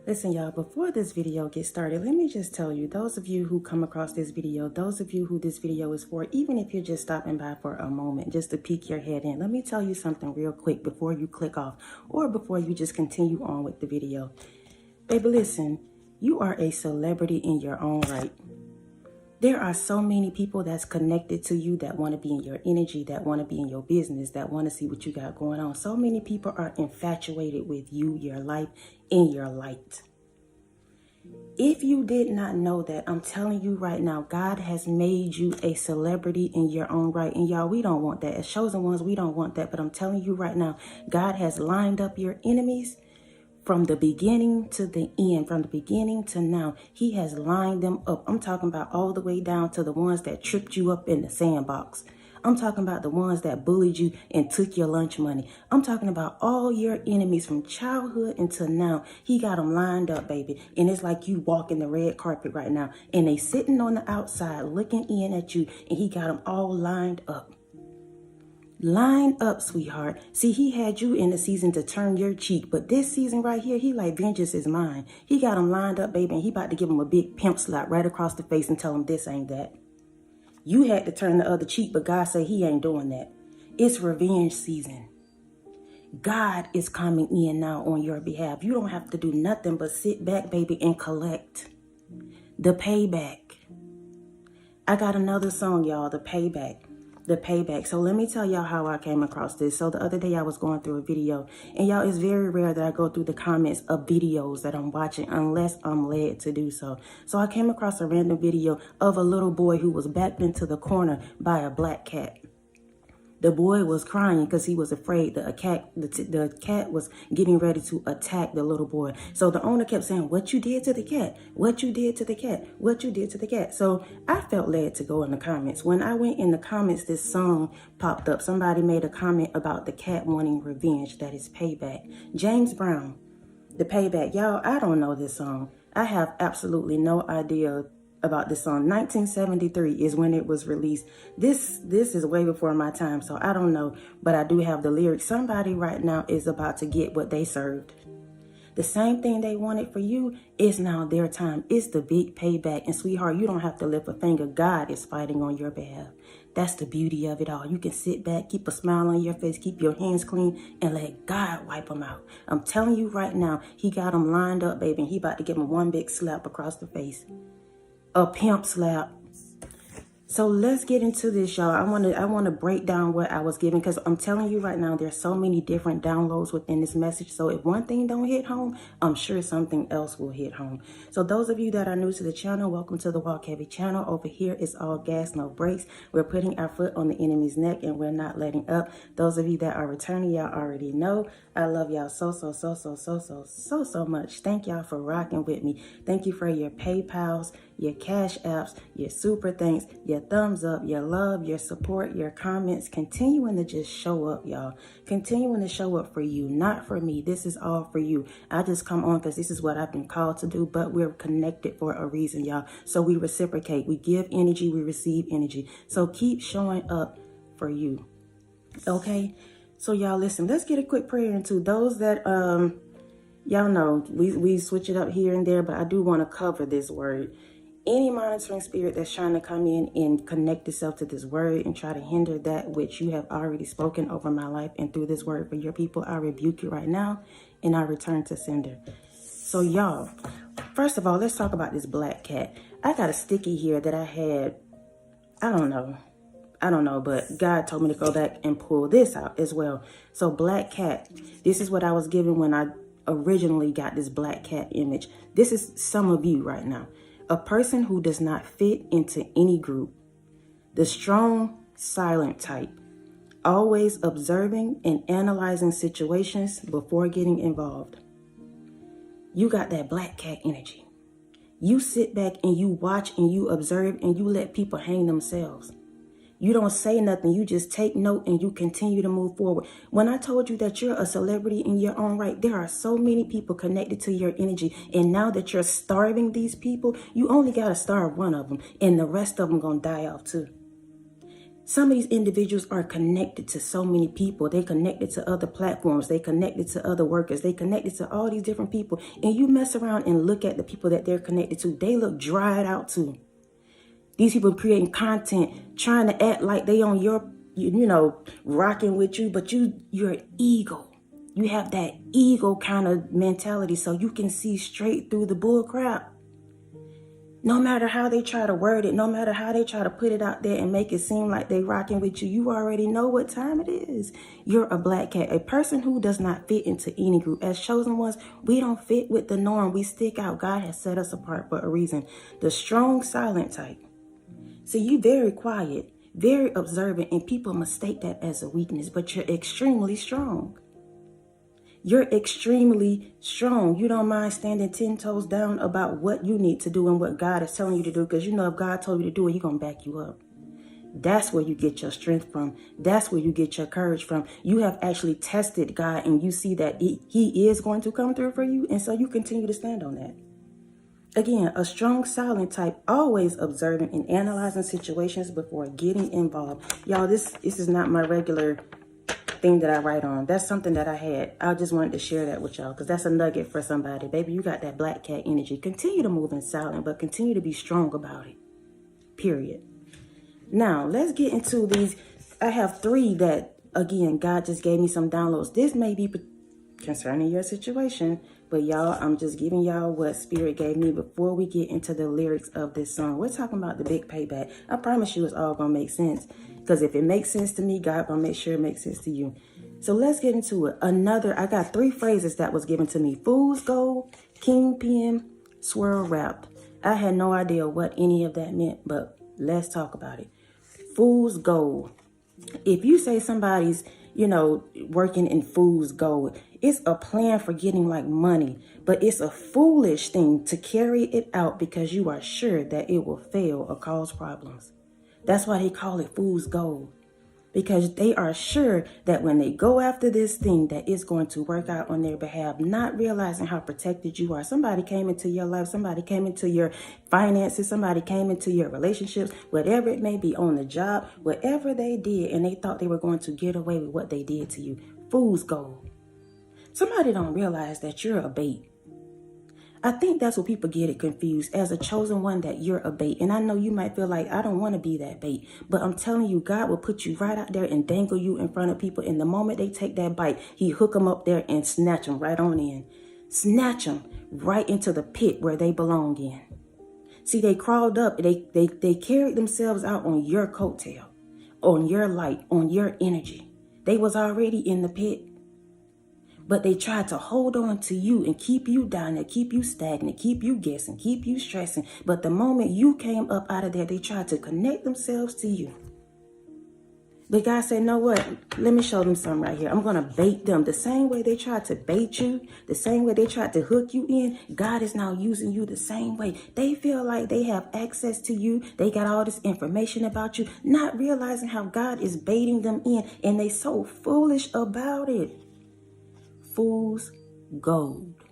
Listen, y'all, before this video gets started, let me just tell you, those of you who come across this video, those of you who this video is for, even if you're just stopping by for a moment, just to peek your head in, let me tell you something real quick before you click off or before you just continue on with the video. Baby, listen, you are a celebrity in your own right. There are so many people that's connected to you that want to be in your energy, that want to be in your business, that want to see what you got going on. So many people are infatuated with you, your life, and your light. If you did not know that, I'm telling you right now, God has made you a celebrity in your own right. And y'all, we don't want that. As chosen ones, we don't want that. But I'm telling you right now, God has lined up your enemies from the beginning to the end, from the beginning to now. He has lined them up. I'm talking about all the way down to the ones that tripped you up in the sandbox. I'm talking about the ones that bullied you and took your lunch money. I'm talking about all your enemies from childhood until now. He got them lined up, baby. And it's like you walking the red carpet right now. And they sitting on the outside looking in at you. And he got them all lined up. Line up, sweetheart. See, he had you in the season to turn your cheek, but this season right here, he like, vengeance is mine. He got him lined up, baby, and he about to give him a big pimp slap right across the face and tell him this ain't that. You had to turn the other cheek, but God said he ain't doing that. It's revenge season. God is coming in now on your behalf. You don't have to do nothing but sit back, baby, and collect the payback. I got another song, y'all, the payback. The payback. So let me tell y'all how I came across this. So the other day I was going through a video, and y'all, it's very rare that I go through the comments of videos that I'm watching unless I'm led to do so. So I came across a random video of a little boy who was backed into the corner by a black cat. The boy was crying because he was afraid that the cat was getting ready to attack the little boy. So the owner kept saying, "What you did to the cat? What you did to the cat? What you did to the cat?" So I felt led to go in the comments. When I went in the comments, this song popped up. Somebody made a comment about the cat wanting revenge. That is Payback. James Brown, the Payback. Y'all, I don't know this song. I have absolutely no idea about this song. 1973 is when it was released. This is way before my time, so I don't know, but I do have the lyrics. Somebody right now is about to get what they served. The same thing they wanted for you is now their time. It's the big payback. And sweetheart, you don't have to lift a finger. God is fighting on your behalf. That's the beauty of it all. You can sit back, keep a smile on your face, keep your hands clean, and let God wipe them out. I'm telling you right now, he got them lined up, baby, and he about to give them one big slap across the face. A pimp slap. So let's get into this, y'all. I want to break down what I was giving, because I'm telling you right now, there's so many different downloads within this message. So if one thing don't hit home, I'm sure something else will hit home. So those of you that are new to the channel, welcome to the Walk Heavy channel. Over here, it's all gas, no brakes. We're putting our foot on the enemy's neck and we're not letting up. Those of you that are returning, y'all already know I love y'all so much. Thank y'all for rocking with me. Thank you for your PayPals, your Cash Apps, your super thanks, your thumbs up, your love, your support, your comments, continuing to just show up, y'all. Continuing to show up for you, not for me. This is all for you. I just come on because this is what I've been called to do, but we're connected for a reason, y'all. So we reciprocate. We give energy, we receive energy. So keep showing up for you. Okay? So y'all, listen, let's get a quick prayer into those that, y'all know, we switch it up here and there, but I do want to cover this word. Any monitoring spirit that's trying to come in and connect itself to this word and try to hinder that which you have already spoken over my life and through this word for your people, I rebuke you right now and I return to sender. So y'all, first of all, let's talk about this black cat. I got a sticky here that I had, I don't know, but God told me to go back and pull this out as well. So black cat, this is what I was given when I originally got this black cat image. This is some of you right now. A person who does not fit into any group. The strong, silent type. Always observing and analyzing situations before getting involved. You got that black cat energy. You sit back and you watch and you observe and you let people hang themselves. You don't say nothing. You just take note and you continue to move forward. When I told you that you're a celebrity in your own right, there are so many people connected to your energy. And now that you're starving these people, you only got to starve one of them. And the rest of them going to die off too. Some of these individuals are connected to so many people. They connected to other platforms. They connected to other workers. They connected to all these different people. And you mess around and look at the people that they're connected to. They look dried out too. These people creating content, trying to act like they on your, rocking with you, but you're ego. You have that ego kind of mentality, so you can see straight through the bull crap. No matter how they try to word it, no matter how they try to put it out there and make it seem like they rocking with you, you already know what time it is. You're a black cat, a person who does not fit into any group. As chosen ones, we don't fit with the norm. We stick out. God has set us apart for a reason. The strong, silent type. So you very quiet, very observant, and people mistake that as a weakness, but you're extremely strong. You're extremely strong. You don't mind standing 10 toes down about what you need to do and what God is telling you to do, because you know if God told you to do it, He's going to back you up. That's where you get your strength from. That's where you get your courage from. You have actually tested God and you see that He is going to come through for you, and so you continue to stand on that. Again, a strong silent type, always observing and analyzing situations before getting involved. Y'all, this is not my regular thing that I write on. That's something that I had. I just wanted to share that with y'all because that's a nugget for somebody. Baby, you got that black cat energy. Continue to move in silent, but continue to be strong about it. Period. Now, let's get into these. I have 3 that, again, God just gave me some downloads. This may be concerning your situation, but y'all, I'm just giving y'all what Spirit gave me before we get into the lyrics of this song. We're talking about the big payback. I promise you it's all going to make sense. Because if it makes sense to me, God will make sure it makes sense to you. So let's get into it. I got 3 phrases that was given to me. Fool's gold, kingpin, swirl wrapped. I had no idea what any of that meant, but let's talk about it. Fool's gold. If you say somebody's, working in fool's gold, it's a plan for getting like money, but it's a foolish thing to carry it out because you are sure that it will fail or cause problems. That's why they call it fool's gold, because they are sure that when they go after this thing that it's going to work out on their behalf, not realizing how protected you are. Somebody came into your life, somebody came into your finances, somebody came into your relationships, whatever it may be, on the job, whatever they did, and they thought they were going to get away with what they did to you. Fool's gold. Somebody don't realize that you're a bait. I think that's what people get it confused, as a chosen one, that you're a bait. And I know you might feel like, I don't want to be that bait. But I'm telling you, God will put you right out there and dangle you in front of people. And the moment they take that bite, He hook them up there and snatch them right on in. Snatch them right into the pit where they belong in. See, they crawled up. They carried themselves out on your coattail, on your light, on your energy. They was already in the pit. But they tried to hold on to you and keep you down there, keep you stagnant, keep you guessing, keep you stressing. But the moment you came up out of there, they tried to connect themselves to you. But God said, know what? Let me show them something right here. I'm going to bait them. The same way they tried to bait you, the same way they tried to hook you in, God is now using you the same way. They feel like they have access to you. They got all this information about you, not realizing how God is baiting them in. And they so foolish about it. Fool's gold.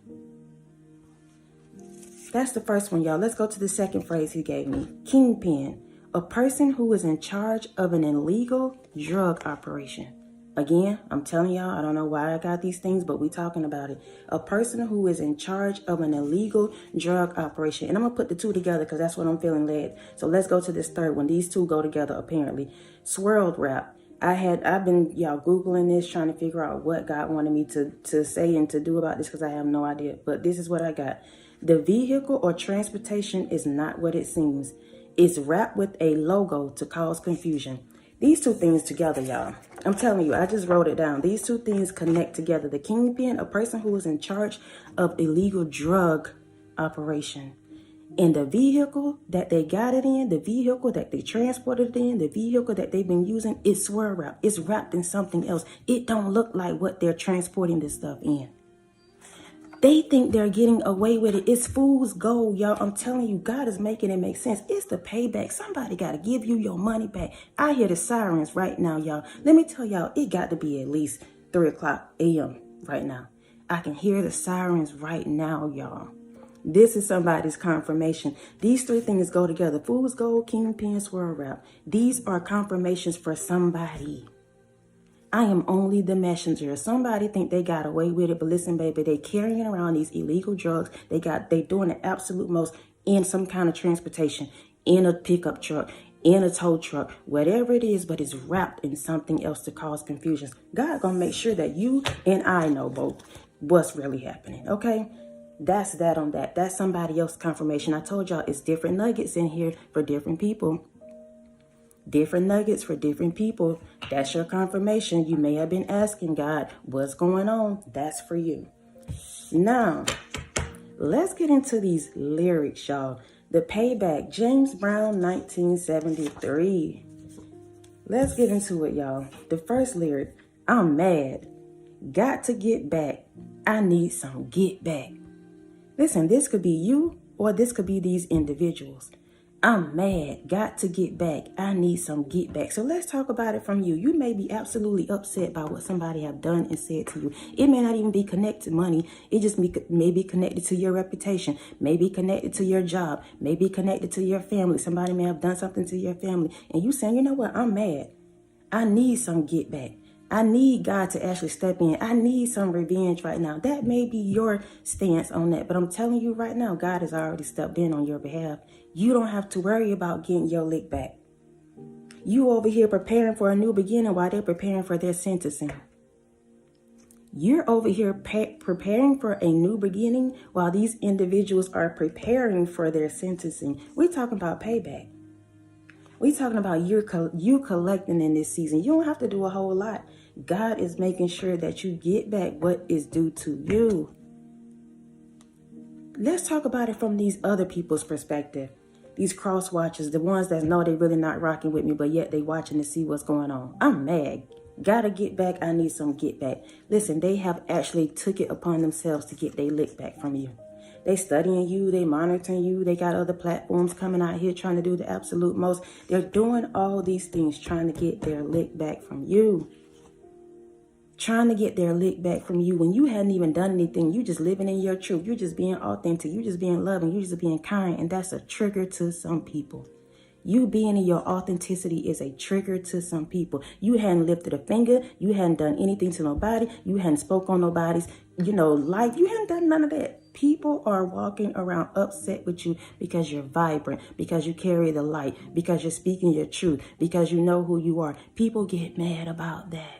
That's the first one, y'all. Let's go to the second phrase He gave me. Kingpin. A person who is in charge of an illegal drug operation. Again, I'm telling y'all, I don't know why I got these things, but we talking about it. A person who is in charge of an illegal drug operation. And I'm going to put the 2 together because that's what I'm feeling led. So let's go to this third one. These 2 go together, apparently. Swirled wrap. I've been, y'all, Googling this, trying to figure out what God wanted me to say and to do about this, because I have no idea. But this is what I got. The vehicle or transportation is not what it seems. It's wrapped with a logo to cause confusion. These 2 things together, y'all. I'm telling you, I just wrote it down. These 2 things connect together. The kingpin, a person who is in charge of illegal drug operation. And the vehicle that they got it in, the vehicle that they transported it in, the vehicle that they've been using, is swirl wrapped. It's wrapped in something else. It don't look like what they're transporting this stuff in. They think they're getting away with it. It's fool's gold, y'all. I'm telling you, God is making it make sense. It's the payback. Somebody got to give you your money back. I hear the sirens right now, y'all. Let me tell y'all, it got to be at least 3 o'clock a.m. right now. I can hear the sirens right now, y'all. This is somebody's confirmation. These three things go together. Fool's gold, kingpin, swirl wrap. These are confirmations for somebody. I am only the messenger. Somebody think they got away with it, but listen, baby, they carrying around these illegal drugs. They doing the absolute most in some kind of transportation, in a pickup truck, in a tow truck, whatever it is, but it's wrapped in something else to cause confusions. God gonna make sure that you and I know both what's really happening, okay? That's that on that. That's somebody else's confirmation. I told y'all it's different nuggets in here for different people. Different nuggets for different people. That's your confirmation. You may have been asking God, what's going on? That's for you. Now, let's get into these lyrics, y'all. The Payback, James Brown, 1973. Let's get into it, y'all. The first lyric, I'm mad. Got to get back. I need some get back. Listen, this could be you or this could be these individuals. I'm mad. Got to get back. I need some get back. So let's talk about it from you. You may be absolutely upset by what somebody have done and said to you. It may not even be connected to money. It just may be connected to your reputation, may be connected to your job, may be connected to your family. Somebody may have done something to your family. And you saying, you know what? I'm mad. I need some get back. I need God to actually step in. I need some revenge right now. That may be your stance on that. But I'm telling you right now, God has already stepped in on your behalf. You don't have to worry about getting your lick back. You over here preparing for a new beginning while they're preparing for their sentencing. You're over here preparing for a new beginning while these individuals are preparing for their sentencing. We're talking about payback. We're talking about you collecting in this season. You don't have to do a whole lot. God is making sure that you get back what is due to you. Let's talk about it from these other people's perspective. These cross watchers, the ones that know they're really not rocking with me, but yet they watching to see what's going on. I'm mad. Gotta get back. I need some get back. Listen, they have actually took it upon themselves to get their lick back from you. They studying you, they monitoring you, they got other platforms coming out here trying to do the absolute most. They're doing all these things trying to get their lick back from you. Trying to get their lick back from you when you hadn't even done anything. You just living in your truth. You're just being authentic. You're just being loving. You're just being kind. And that's a trigger to some people. You being in your authenticity is a trigger to some people. You hadn't lifted a finger. You hadn't done anything to nobody. You hadn't spoke on nobody's, life. You hadn't done none of that. People are walking around upset with you because you're vibrant, because you carry the light, because you're speaking your truth, because you know who you are. People get mad about that.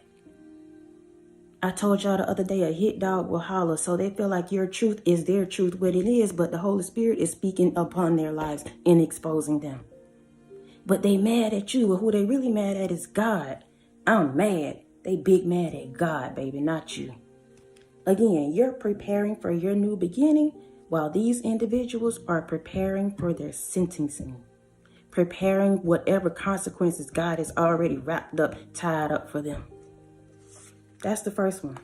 I told y'all the other day, a hit dog will holler, so they feel like your truth is their truth, what it is, but the Holy Spirit is speaking upon their lives and exposing them. But they mad at you, but who they really mad at is God. I'm mad. They big mad at God, baby, not you. Again, you're preparing for your new beginning while these individuals are preparing for their sentencing, preparing whatever consequences God has already wrapped up, tied up for them. That's the first one.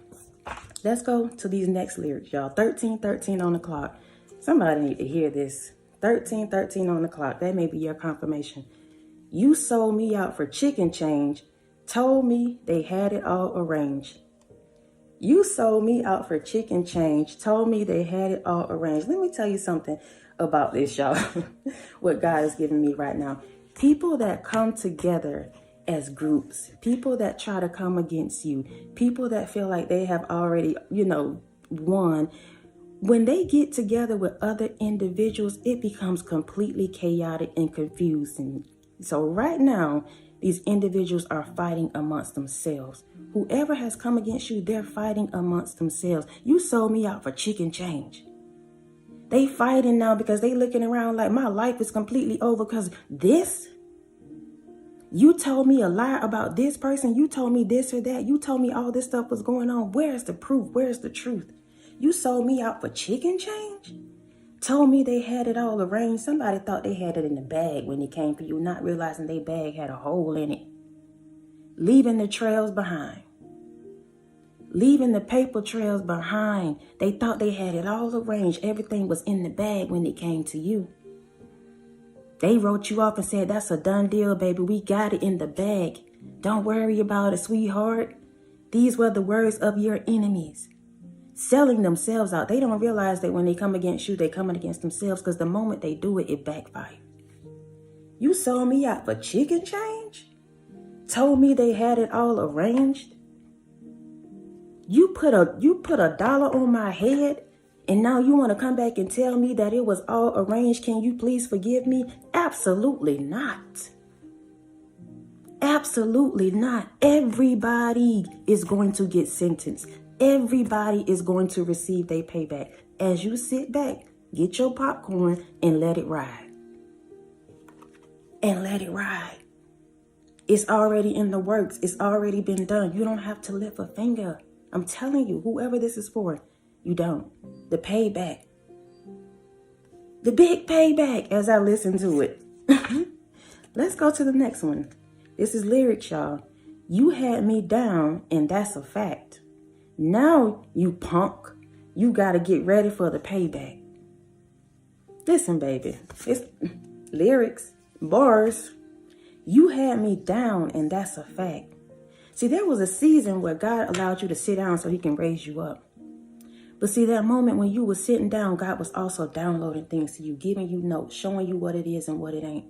Let's go to these next lyrics, y'all. 13:13 on the clock. Somebody need to hear this. 13:13 on the clock. That may be your confirmation. You sold me out for chicken change. Told me they had it all arranged. You sold me out for chicken change. Told me they had it all arranged. Let me tell you something about this, y'all. What God is giving me right now. People that come together as groups, people that try to come against you, people that feel like they have already, won. When they get together with other individuals, it becomes completely chaotic and confusing. So right now, these individuals are fighting amongst themselves. Whoever has come against you, they're fighting amongst themselves. You sold me out for chicken change. They fighting now because they looking around like my life is completely over because this. You told me a lie about this person. You told me this or that. You told me all this stuff was going on. Where's the proof? Where's the truth? You sold me out for chicken change? Told me they had it all arranged. Somebody thought they had it in the bag when it came for you, not realizing their bag had a hole in it. Leaving the trails behind. Leaving the paper trails behind. They thought they had it all arranged. Everything was in the bag when it came to you. They wrote you off and said, that's a done deal, baby. We got it in the bag. Don't worry about it, sweetheart. These were the words of your enemies. selling themselves out. They don't realize that when they come against you, they're coming against themselves, because the moment they do it, it backfires. You sold me out for chicken change? Told me they had it all arranged? You put a dollar on my head, and now you want to come back and tell me that it was all arranged? Can you please forgive me? Absolutely not. Absolutely not. Everybody is going to get sentenced. Everybody is going to receive their payback. As you sit back, get your popcorn and let it ride. And let it ride. It's already in the works. It's already been done. You don't have to lift a finger. I'm telling you, whoever this is for, you don't. The payback. The big payback, as I listen to it. Let's go to the next one. This is lyrics, y'all. You had me down, and that's a fact. Now, you punk, you got to get ready for the payback. Listen, baby. It's lyrics, bars. You had me down, and that's a fact. See, there was a season where God allowed you to sit down so he can raise you up. But see, that moment when you were sitting down, God was also downloading things to you, giving you notes, showing you what it is and what it ain't.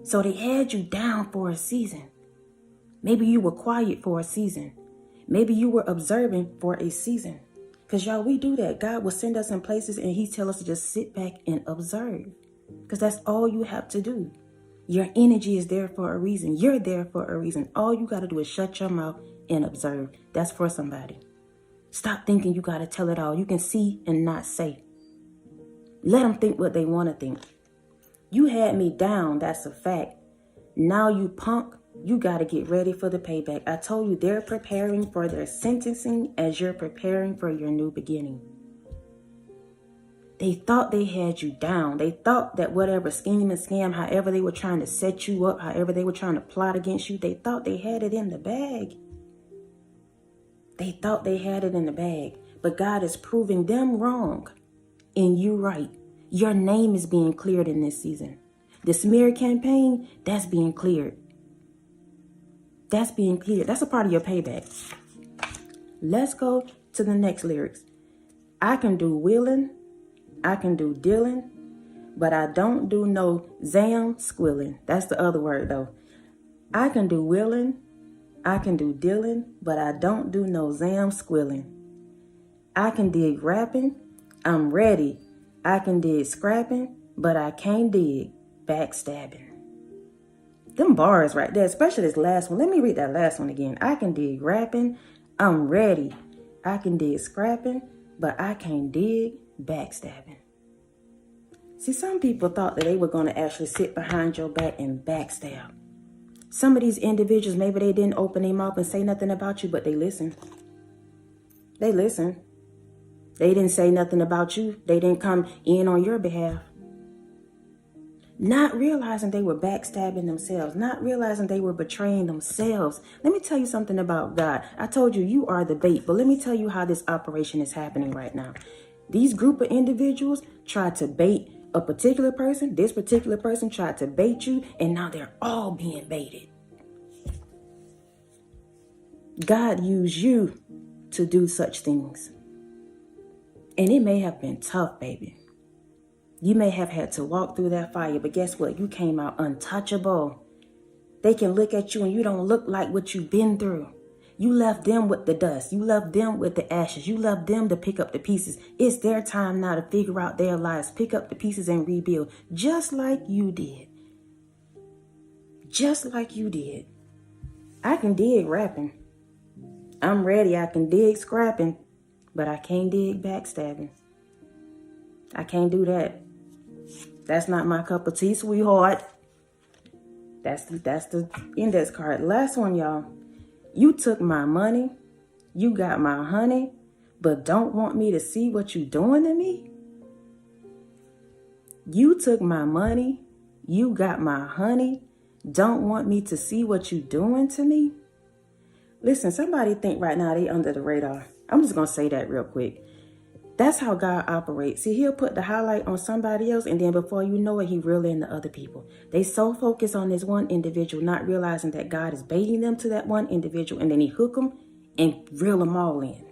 So they had you down for a season. Maybe you were quiet for a season. Maybe you were observing for a season. Because y'all, we do that. God will send us in places and he tell us to just sit back and observe. Because that's all you have to do. Your energy is there for a reason. You're there for a reason. All you got to do is shut your mouth and observe. That's for somebody. Stop thinking you got to tell it all. You can see and not say. Let them think what they want to think. You had me down. That's a fact. Now you punk. You got to get ready for the payback. I told you they're preparing for their sentencing as you're preparing for your new beginning. They thought they had you down. They thought that whatever scheme and scam, however they were trying to set you up, however they were trying to plot against you, they thought they had it in the bag. They thought they had it in the bag. But God is proving them wrong and you right. Your name is being cleared in this season. The smear campaign, that's being cleared. That's being cleared. That's a part of your payback. Let's go to the next lyrics. I can do willing. I can do dealing, but I don't do no zam squilling. That's the other word though. I can do willing, I can do dealing, but I don't do no zam squilling. I can dig rapping, I'm ready. I can dig scrapping, but I can't dig backstabbing. Them bars right there, especially this last one. Let me read that last one again. I can dig rapping, I'm ready. I can dig scrapping, but I can't dig backstabbing. See, some people thought that they were going to actually sit behind your back and backstab. Some of these individuals, maybe they didn't open their mouth and say nothing about you, but they listened. They listened. They didn't say nothing about you. They didn't come in on your behalf. Not realizing they were backstabbing themselves. Not realizing they were betraying themselves. Let me tell you something about God. I told you, you are the bait. But let me tell you how this operation is happening right now. These group of individuals tried to bait a particular person. This particular person tried to bait you. And now they're all being baited. God used you to do such things. And it may have been tough, baby. You may have had to walk through that fire. But guess what? You came out untouchable. They can look at you and you don't look like what you've been through. You left them with the dust. You left them with the ashes. You left them to pick up the pieces. It's their time now to figure out their lives, pick up the pieces and rebuild, just like you did. Just like you did. I can dig rapping. I'm ready. I can dig scrapping, but I can't dig backstabbing. I can't do that. That's not my cup of tea, sweetheart. That's the index card. Last one, y'all. You took my money, you got my honey, but don't want me to see what you doing to me? You took my money, you got my honey, don't want me to see what you doing to me? Listen, somebody think right now they under the radar. I'm just going to say that real quick. That's how God operates. See, he'll put the highlight on somebody else, and then before you know it, he reel in the other people. They so focused on this one individual, not realizing that God is baiting them to that one individual, and then he hook them and reel them all in.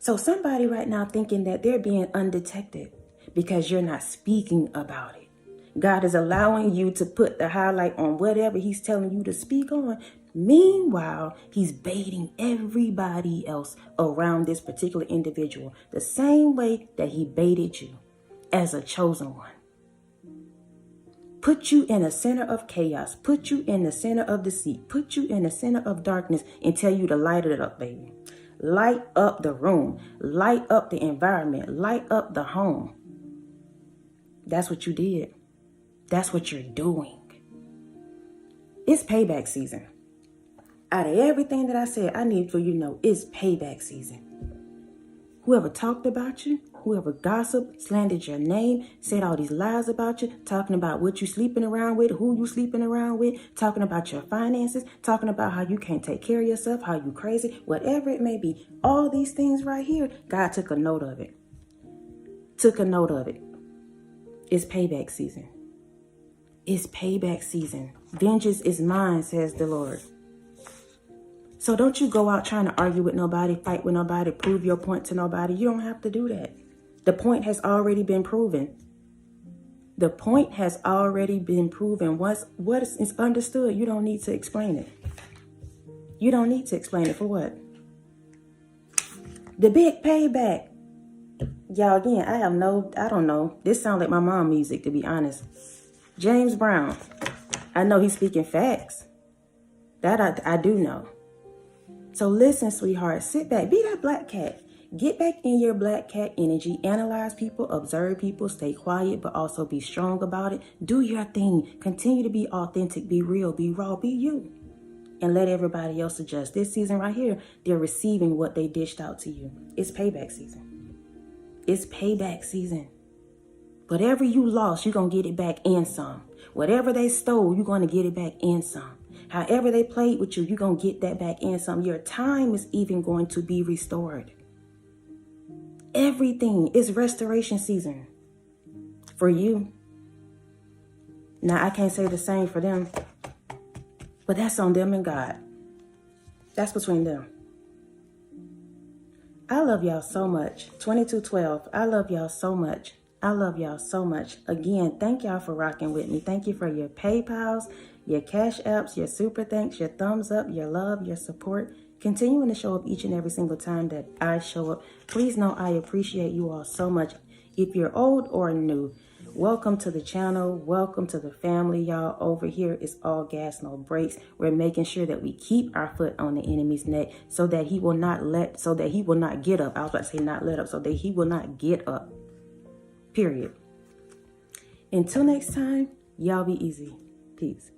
So somebody right now thinking that they're being undetected because you're not speaking about it. God is allowing you to put the highlight on whatever he's telling you to speak on. Meanwhile, he's baiting everybody else around this particular individual the same way that he baited you as a chosen one. Put you in the center of chaos, put you in the center of deceit, put you in the center of darkness and tell you to light it up, baby. Light up the room, light up the environment, light up the home. That's what you did. That's what you're doing. It's payback season. Out of everything that I said, I need for you to know it's payback season. Whoever talked about you, whoever gossiped, slandered your name, said all these lies about you, talking about what you sleeping around with, who you sleeping around with, talking about your finances, talking about how you can't take care of yourself, how you crazy, whatever it may be. All these things right here, God took a note of it. Took a note of it. It's payback season. It's payback season. Vengeance is mine, says the Lord. So don't you go out trying to argue with nobody, fight with nobody, prove your point to nobody. You don't have to do that. The point has already been proven. The point has already been proven. Once what is understood, you don't need to explain it. You don't need to explain it for what? The big payback. Y'all, again, I don't know. This sounds like my mom music, to be honest. James Brown. I know he's speaking facts. That I do know. So listen, sweetheart, sit back, be that black cat. Get back in your black cat energy, analyze people, observe people, stay quiet, but also be strong about it. Do your thing. Continue to be authentic, be real, be raw, be you. And let everybody else adjust. This season right here, they're receiving what they dished out to you. It's payback season. It's payback season. Whatever you lost, you're going to get it back and some. Whatever they stole, you're going to get it back and some. However they played with you, you're going to get that back and some. Your time is even going to be restored. Everything is restoration season for you. Now, I can't say the same for them, but that's on them and God. That's between them. I love y'all so much. 2212, I love y'all so much. I love y'all so much. Again, thank y'all for rocking with me. Thank you for your PayPals, your Cash Apps, your super thanks, your thumbs up, your love, your support. Continuing to show up each and every single time that I show up. Please know I appreciate you all so much. If you're old or new, welcome to the channel. Welcome to the family, y'all. Over here is all gas, no brakes. We're making sure that we keep our foot on the enemy's neck so that he will not get up. I was about to say not let up, so that he will not get up. Period. Until next time, y'all be easy. Peace.